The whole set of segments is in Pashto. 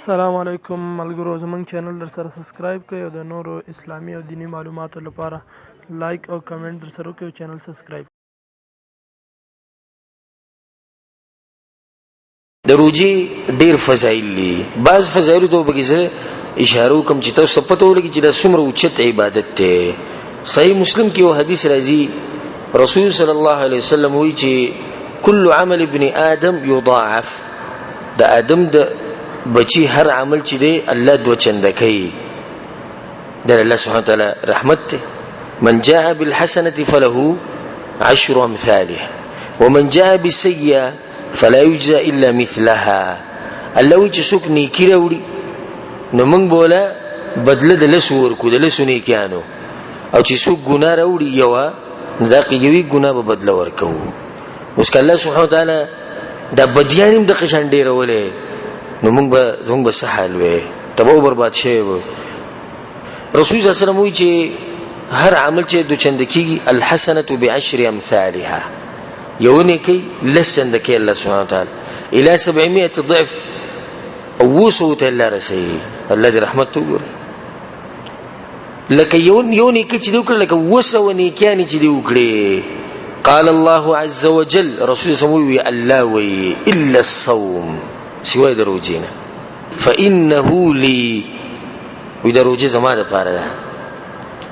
السلام علیکم ملګرو زموږ چینل در سره سبسکرایب کړئ او د نورو اسلامي او دینی معلوماتو لپاره لایک او کمنټ در سره وکړئ او چینل سبسکرایب د روجي ډیر فضایل دي. بعض فضایل ته وګورئ اشاره کوم چې تاسو پته ولګي چې د څومره اوچت عبادت ته. صحیح مسلم کې یو حدیث راځي، رسول صلی الله علیه وسلم وایي چې کل عمل ابن آدم یضاعف، د آدم د بچی هر عمل چې دی الله دو چنده کوي. د الله سبحانه وتعالى رحمت ته. من جاء بالحسنه فله 10 امثالها ومن جاء بالسيئه فلا يجزى الا مثلها. الله وی چې څوک نیکی راوړي نو موږ بوله بدله د لسو ورکو، د لسو نیکانو، او چې څوک ګناه راوړي یو دا یوې ګناه به بدله ورکو. اوس الله سبحانه وتعالى دا بدیانیم د قشان ډیرولې نو موږ به سحال وې تبو برباد شي. رسول صلی الله علیه وسلم وی چې هر عمل چې د چند کیږي الحسنه ب10 امثالها، یو نیکی لسند کې الله سبحانه وتعالى الى 700 ضعف او وسوت الله رسي. الله دې رحمت وګور لکه یو نیکی چې دوکړه لکه وسو نیکانی چې دی وکړي. قال الله عز وجل، رسول صلی الله علیه وسلم الله وی الا الصوم، سوای د روزینه فانه لي، وی د روزه زما د پاره ده،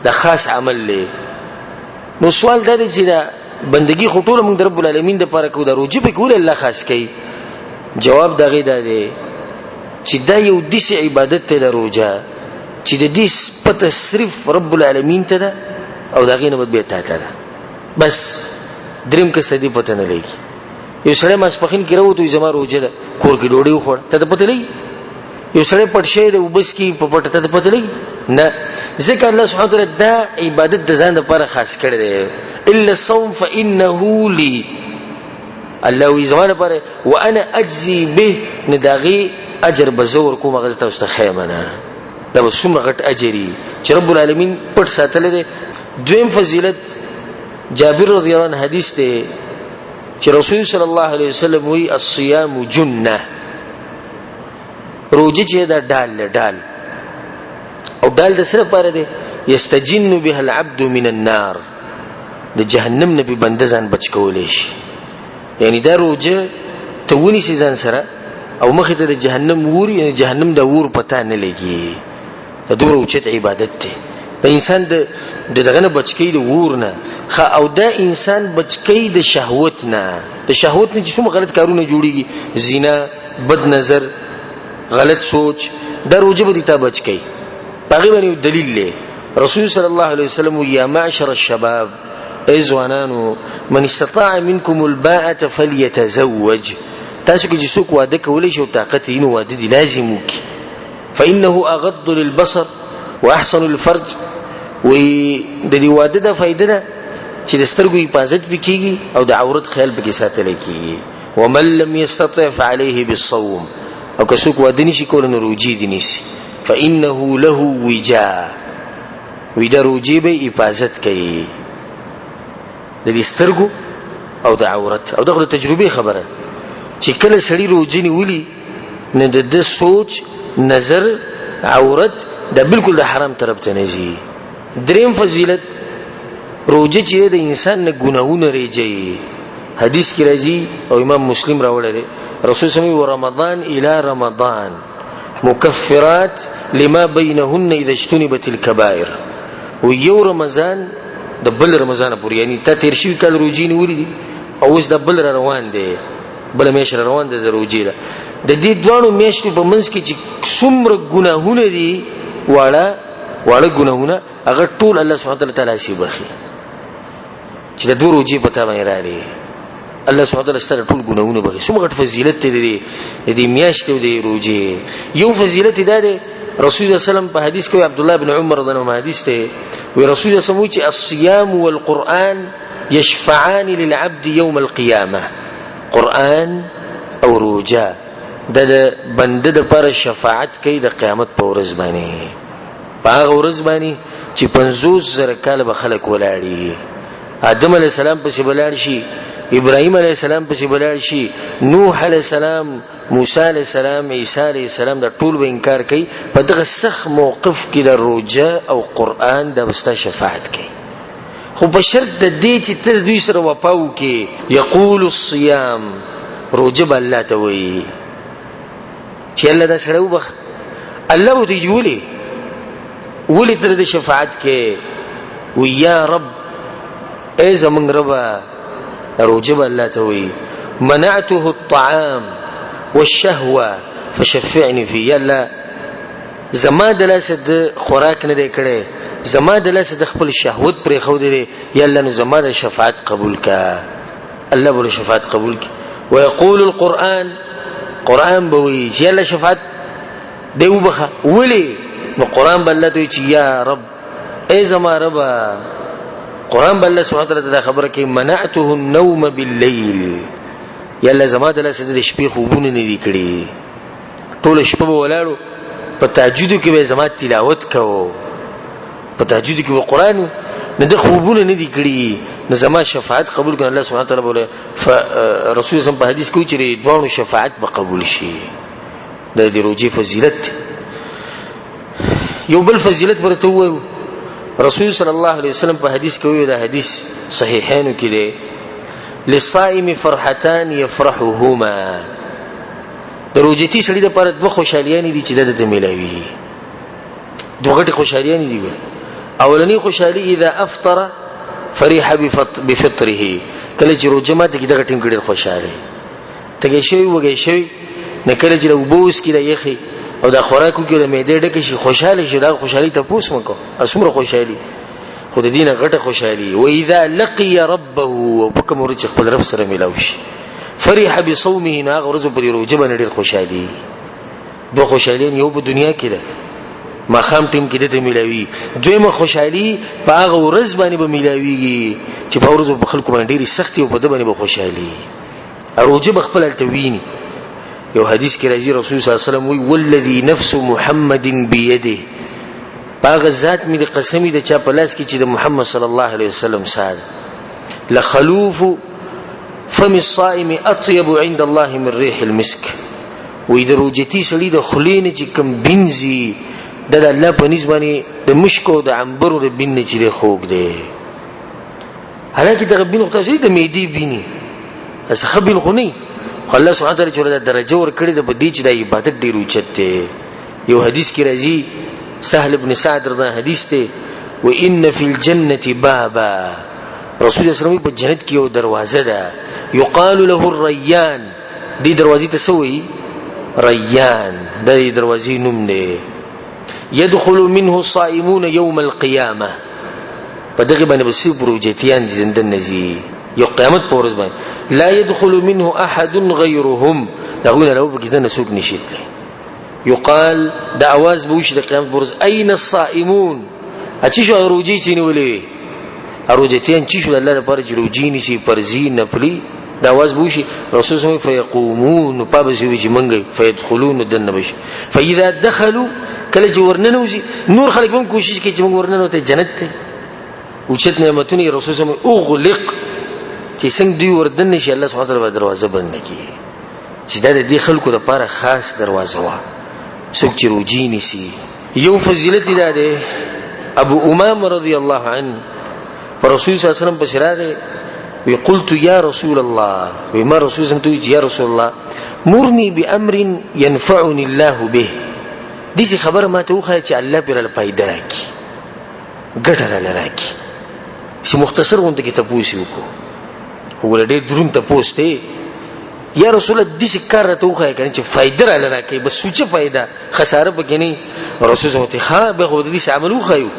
د خاص عمل له. نو سوال دا دی چې دا بندگی خطوله موږ رب العالمین د پاره کو د روزه په کول الله خاص کوي. جواب دا غي دا دی چې دا یو دیس عبادت ته د روزه چې د دیس پته صرف رب العالمین ته ده او دا غي نه بد ته ده. بس دریم کې سدي پته نه لګي. یو سره ماسپخین کې راوته زما روزه ده، کور کې ډوډۍ وخوړ ته پته لګي. یو سره پټ شه ده وبس کې په پټه ته پته لګي نه. ځکه الله سبحانه وتعالى دا عبادت د ځان لپاره خاص کړی دی. الا الصوم فانه لي، الله وی زما لپاره وانا اجزي به، نداغي اجر بزور کوم غزته واست خیمنه. دا وسومه غټ اجري چې رب العالمین پټ ساتل دي. دویم فضیلت جابر رضی الله عنه حدیث ته چې رسول صلی الله علیه وسلم وی الصيام جنه، روزه چې دا ډال او ډال د سره پاره دی یستجن به العبد من النار، د جهنم نه به بنده ځان بچ کولې شي. یعنی دا روزه ته ونی سي ځان سره او مخ ته د جهنم ور، یعنی جهنم د ور پتا نه لګي. دا دوه اوچت عبادت ته د انسان د دغه نه بچکی د ور نه او دا انسان بچکی د شهوت نه. د شهوت نه چې څومره غلط کارونه جوړيږي، زنا، بد نظر، غلط سوچ، دا روزه به ته بچکی. باغی باندې دلیل له رسول صلی الله علیه وسلم یا معشر الشباب، ای ځوانانو، من استطاع منکم الباءة فليتزوج، تاسو کې چې څوک واده کولای شي او طاقت یې نو واده دی لازم وکړي. فانه اغض للبصر واحسن الفرج، وی د دې واده د فائدې ده چې د سترګو حفاظت وکړي او د عورت خیال پکې ساتل کیږي. ومن لم يستطع فعليه بالصوم، او که څوک واده نشي کولای نو روزي دي نشي. فانه له وجاء، وی د روزي به حفاظت کوي د دې سترګو او د عورت. او دغه تجربه خبره چې کله سړی روزي نیولي نه د سوچ، نظر، عورت دا بالکل د حرام طرف ته نه ځي. دریم فضیلت روزه چې د انسان نه ګناهونه ریږي. حدیث کې راځي او امام مسلم راوړی، رسول صلی الله علیه وسلم رمضان الى رمضان مكفرات لما بينهن اذا اجتنبت الكبائر. و یو رمضان د بل رمضان پورې، یعنی ته تیر شوی کال روزي نیولې دي او اوس د بل روان دي، بل میاشت روان ده د روزي ده. د دې دوانو میاشتو په منځ کې چې څومره ګناهونه دي، واړه ګناهونه، هغه ټول الله سبحانه وتعالى سي بخي چې د دوه روزي په تابع راړي. الله سبحانه وتعالى ستاسو ټول ګناهونه بخي. څومره فضیلت دي دې میاشتو دې روزي. یو فضیلت ده رسول الله صلی الله علیه وسلم په حدیث کې عبد الله بن عمر رضی الله عنه حدیث ته وی رسول الله صلی الله علیه وسلم چې الصيام والقرآن يشفعان للعبد يوم القيامه. قرآن او روزه د بنده د پر شفاعت کوي د قیامت په ورځ باندې. په هغه ورځ باندې چې 50,000 کال به خلک ولاړي. آدم علی السلام په سبلار شي ابراهيم عليه السلام پسې بلال شي، نوح عليه السلام، موسی عليه السلام، عيسى عليه السلام، دا ټول به انکار کوي. په دغه سخت موقف کې د روزه او قران د واست شفاعت کوي، خو په شرط د دې چې ته دوی سره وپاو کې. یقول الصيام، روزه به الله ته وایي چې الله دا سره وبخ، الله به ته جوړي ولې تر د شفاعت کې وی یا رب ای زمون ربا، روزه به الله ته وایي منعته الطعام والشهوه فشفعني فيه. الله زما د لاس د خوراک نه دی کړي، زما د لاس د خپل شهوت پرې خو دی، یا الله نو زما د شفاعت قبول کا. الله به شفاعت قبول کی. ويقول القرآن، قرآن بوي چې الله شفاعت دی وبخه ولي، نو قرآن بل ته چې یا رب ای زما رب. قرآن بل سبحانه وتعالى دا خبره کې منعته النوم بالليل، یا الله زما د لاس د شپې خوبونه نه دي کړي، ټول شپه ولاړو په تهجد کې به زما تلاوت کوو، په تهجد کې به قرآن نه د خوبونه نه دي کړي، نو زما شفاعت قبول کړي. الله سبحانه وتعالى بوله رسول الله په حدیث کې چې دوه شفاعت به قبول شي. د دې روزي فضیلت یو بل فضیلت ورته وایو. رسول صلی الله علیه وسلم په حدیث کې وایي، دا حدیث صحیحینو کې دی، للصائم فرحتان يفرحهما. د روزتي سړي لپاره دوه خوشالیاں دي چې دته ملوي، دوه غټي خوشالیاں دي. اولنی خوشالي اذا افطر فرح بفطره، کله چې روزه ماته کې دغه ټیم کې ډېر خوشاله تګي شوی وګي شوی، نه کله چې وبوس کې رايخي او دا خوراکو کې د معده ډکه شي خوشاله شي، دا خوشالي ته پوس مکو اسمره خوشالي خود دینه غټه خوشالي. و اذا لقي ربه، وبکم ورچ خپل رب سره ملاوي شي، فرح بصومه، نا غرزو پر روزه باندې ډېر خوشالي. دوه خوشالي یو په دنیا کې ده، ما خام ټیم کې دته ملاوي. دویمه خوشالي په هغه ورځ باندې به ملاويږي چې په ورځو په خلکو باندې ډېری سختي او په د باندې به خوشالي روزه بخپل التویني. یو حدیث کې راځي رسول صلی الله علیه وسلم وی والذي نفس محمد بيده، باغ ذات می د قسمی د چا په لاس کې چې د محمد صلی الله علیه وسلم ساده، لخلوف فم الصائم اطيب عند الله من ريح المسك. وې د روزتي سړي د خلینې چې کم بنزي د الله په نسبانه د مشکو د عنبرو د بین چې د خوګ دی، حالکه د غبین خو تاسو د میدی بینی اس خبین خو نه. الله سبحانه وتعالى چې د درجه ور کړی د بدی چې د عبادت ډیر اوچت دی. یو حدیث کې راځي سهل ابن سعد رضی حدیث ته، وان فی الجنه بابا، رسول الله صلی الله علیه وسلم په جنت کې یو دروازه ده، یقال له الریان، دې دروازې ته سوې ریان، دې دروازې نوم دی. يدخل منه الصائمون يوم القيامه، بدغه باندې بسې پروجیتیان زنده نزي یو قیامت پر ورځ باندې، لا يدخل منه احد غيرهم، داونه لو بګیدنه نسوک نشیتله. يقال دا आवाज بوش د قیامت پر ورځ اين الصائمون، اچي شو روجي چینه ولې اروجیتیان چی شو الله لپاره چې روجي نشي فرضي نفلي، دا आवाज بوشي رسول الله فيقومون پابسي چې منګي فيدخلون دنبش، فاذا دخلوا کله چې ورننوزي نور خلک هم کوشش کوي چې موږ ورننوته جنت ته اوچت نعمتونه. رسول الله اغلق چې څنګه دوی وردن نشي، الله سبحانه وتعالى دروازه بند کړي چې دا د خلکو لپاره خاص دروازه و، څوک چې روجي نشي. یو فضیلت ده ابو امامه رضی الله عنه رسول صلی الله علیه وسلم بشراغه وی قلت یا رسول الله، وی ما رسول الله ته یا رسول الله مرني بامر ينفعني الله به، دې خبره ما ته وخه چې الله پر فائدہ راکړي ګټه راکړي. چې مختصر غونډه کې تاسو وکړو وګوره ډېر درون تاسو ته یا رسول الله دې کار ته وخه کنه چې فائدہ راکړي، بس سوچه فائدہ خساره پکې نه. رسول الله ته ها به خو دې عمل وخایو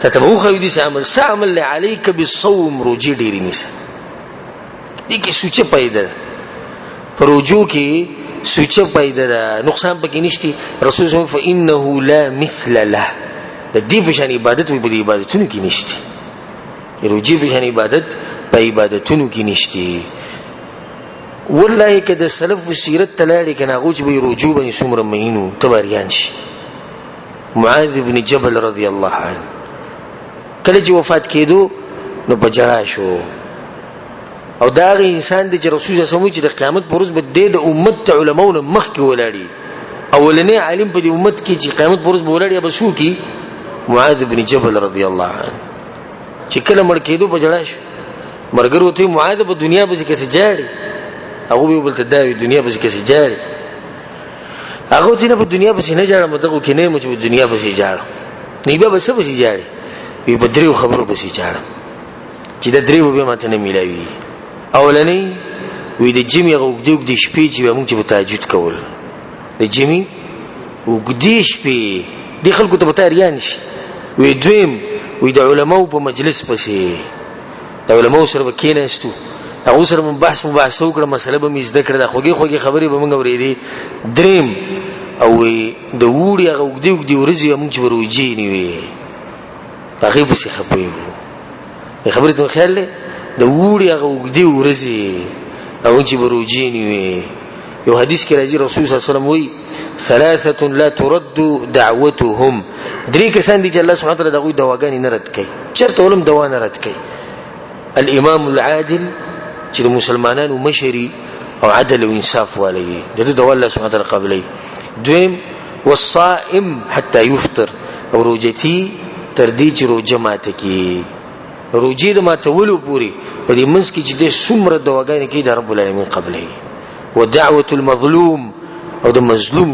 تتبعو خو دې عمل سعمل عليك بالصوم، روجي ډېری نيسه دې کې سوچه فائدہ پروجو کې سوچه فائدہ ده، نقصان پکې نشتی. رسول الله فانه لا مثل له، د دې په شان عبادت وي په عبادتونو کې نشتی، روجي په شان عبادت په عبادتونو کې نشتی. والله کده سلف و سیرت تلاړي کنه غوچ به رجوع بني سمر مینو تباریان شي. معاذ بن جبل رضی الله عنه کله چې وفات کېدو نو بجړا شو، او دا غي انسان د رسول الله صلی الله علیه وسلم چې د قیامت پر ورځ به د امت علماونه مخ کې ولاړي اولنې عالم په دې امت کې چې قیامت پر ورځ به ولاړي به شو کی معاذ بن جبل رضی الله عنه چې کله مړ کېدو په جړا شو مرګر وته معاذ په دنیا به کې سجاړي هغه به بل تداوی دنیا به کې سجاړي هغه چې نه په دنیا به نه جاړم دغه کې نه مو چې په دنیا به سجاړم نه به څه به سجاړي وی بدریو خبرو به سجاړم چې د دریو به ماته نه ملایوي اولنې وی د جمی غوګدوګ د شپې چې موږ چې په تهجد کول د جمی وګدې شپې د خلکو ته په تاریان شي وی دویم وی د علماو په مجلس پسې د علماو سره کېناستو هغه سره بحث وکړه مسله به مې زده کړه د خوږی خبرې به موږ اورېدې دریم او د وړي هغه وګدوګ د ورځې موږ چې وروجي نیوي هغه به څه خبرې خبرې ته خیال له د وړي هغه وګدي ورځي او چې بروجي نیوي یو حدیث کې راځي رسول صلی الله علیه وسلم وی ثلاثه لا ترد دعوتهم درې کسان دي چې الله سبحانه وتعالى دغه دواګانی نه رد کوي چرته ولهم دوا نه رد کوي الامام العادل چې مسلمانانو مشري او عدل او انصاف والي دغه دوا الله سبحانه وتعالى قبلي دویم والصائم حتى يفطر او روجتي تر دې چې روزه ماته کی روجي د ماتولو پوری په دې منځ کې چې د څومره دواګانې کې د رب العالمین قبلې ودعوه المظلوم او د مظلوم